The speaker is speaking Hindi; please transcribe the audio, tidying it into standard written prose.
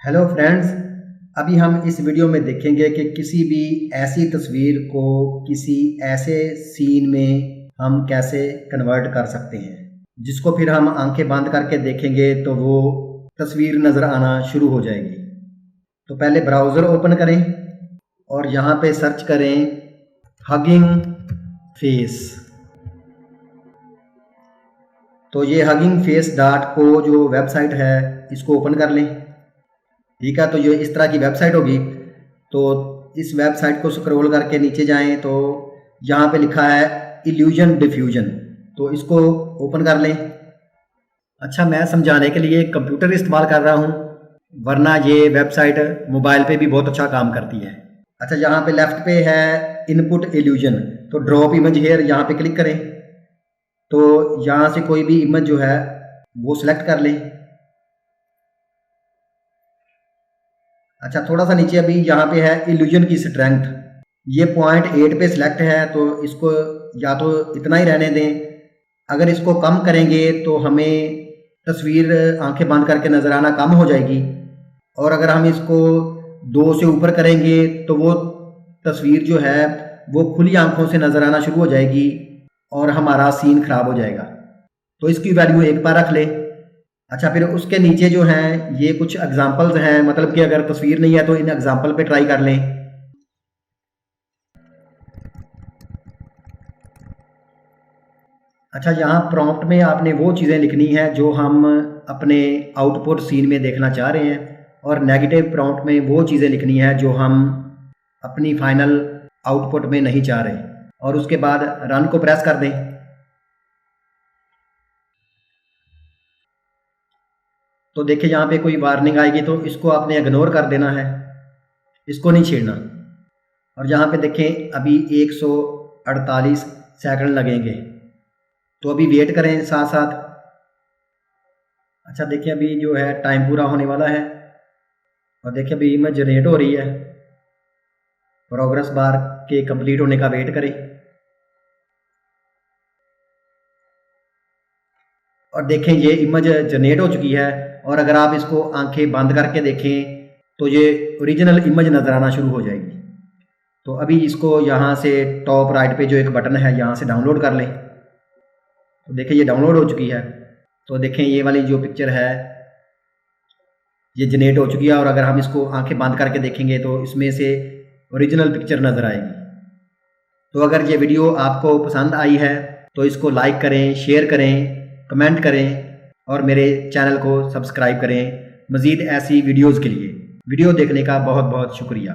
हेलो फ्रेंड्स, अभी हम इस वीडियो में देखेंगे कि किसी भी ऐसी तस्वीर को किसी ऐसे सीन में हम कैसे कन्वर्ट कर सकते हैं जिसको फिर हम आंखें बंद करके देखेंगे तो वो तस्वीर नज़र आना शुरू हो जाएगी। तो पहले ब्राउज़र ओपन करें और यहाँ पे सर्च करें हगिंग फेस। तो ये huggingface.co जो वेबसाइट है इसको ओपन कर लें। ठीक है, तो ये इस तरह की वेबसाइट होगी। तो इस वेबसाइट को स्क्रॉल करके नीचे जाएं तो यहाँ पे लिखा है इल्यूजन डिफ्यूजन, तो इसको ओपन कर लें। अच्छा, मैं समझाने के लिए कंप्यूटर इस्तेमाल कर रहा हूँ, वरना ये वेबसाइट मोबाइल पे भी बहुत अच्छा काम करती है। अच्छा, यहाँ पे लेफ्ट पे है इनपुट इल्यूजन, तो ड्रॉप इमेज हेयर यहाँ पे क्लिक करें। तो यहाँ से कोई भी इमेज जो है वो सिलेक्ट कर लें। अच्छा, थोड़ा सा नीचे अभी यहाँ पे है इल्यूजन की स्ट्रेंथ, ये 0.8 पे सिलेक्ट है, तो इसको या तो इतना ही रहने दें। अगर इसको कम करेंगे तो हमें तस्वीर आंखें बंद करके नज़र आना कम हो जाएगी, और अगर हम इसको 2 से ऊपर करेंगे तो वो तस्वीर जो है वो खुली आंखों से नज़र आना शुरू हो जाएगी और हमारा सीन ख़राब हो जाएगा। तो इसकी वैल्यू 1 पर रख लें। अच्छा, फिर उसके नीचे जो हैं ये कुछ एग्जांपल्स हैं, मतलब कि अगर तस्वीर नहीं है तो इन एग्जांपल पे ट्राई कर लें। अच्छा, यहाँ प्रॉम्प्ट में आपने वो चीज़ें लिखनी है जो हम अपने आउटपुट सीन में देखना चाह रहे हैं, और नेगेटिव प्रॉम्प्ट में वो चीज़ें लिखनी है जो हम अपनी फाइनल आउटपुट में नहीं चाह रहे, और उसके बाद रन को प्रेस कर दें। तो देखिए यहाँ पे कोई वार्निंग आएगी, तो इसको आपने इग्नोर कर देना है, इसको नहीं छेड़ना। और यहाँ पे देखें अभी 148 सेकंड लगेंगे, तो अभी वेट करें साथ साथ। अच्छा, देखिए अभी जो है टाइम पूरा होने वाला है, और देखिए अभी इमेज जनरेट हो रही है। प्रोग्रेस बार के कंप्लीट होने का वेट करें, और देखें ये इमेज जनरेट हो चुकी है। और अगर आप इसको आंखें बंद करके देखें तो ये ओरिजिनल इमेज नज़र आना शुरू हो जाएगी। तो अभी इसको यहाँ से टॉप राइट पे जो एक बटन है यहाँ से डाउनलोड कर लें। तो देखें ये डाउनलोड हो चुकी है। तो देखें ये वाली जो पिक्चर है ये जनरेट हो चुकी है, और अगर हम इसको आंखें बंद करके देखेंगे तो इसमें से ओरिजिनल पिक्चर नज़र आएगी। तो अगर ये वीडियो आपको पसंद आई है तो इसको लाइक करें, शेयर करें, कमेंट करें, और मेरे चैनल को सब्सक्राइब करें मज़ीद ऐसी वीडियोज़ के लिए। वीडियो देखने का बहुत बहुत शुक्रिया।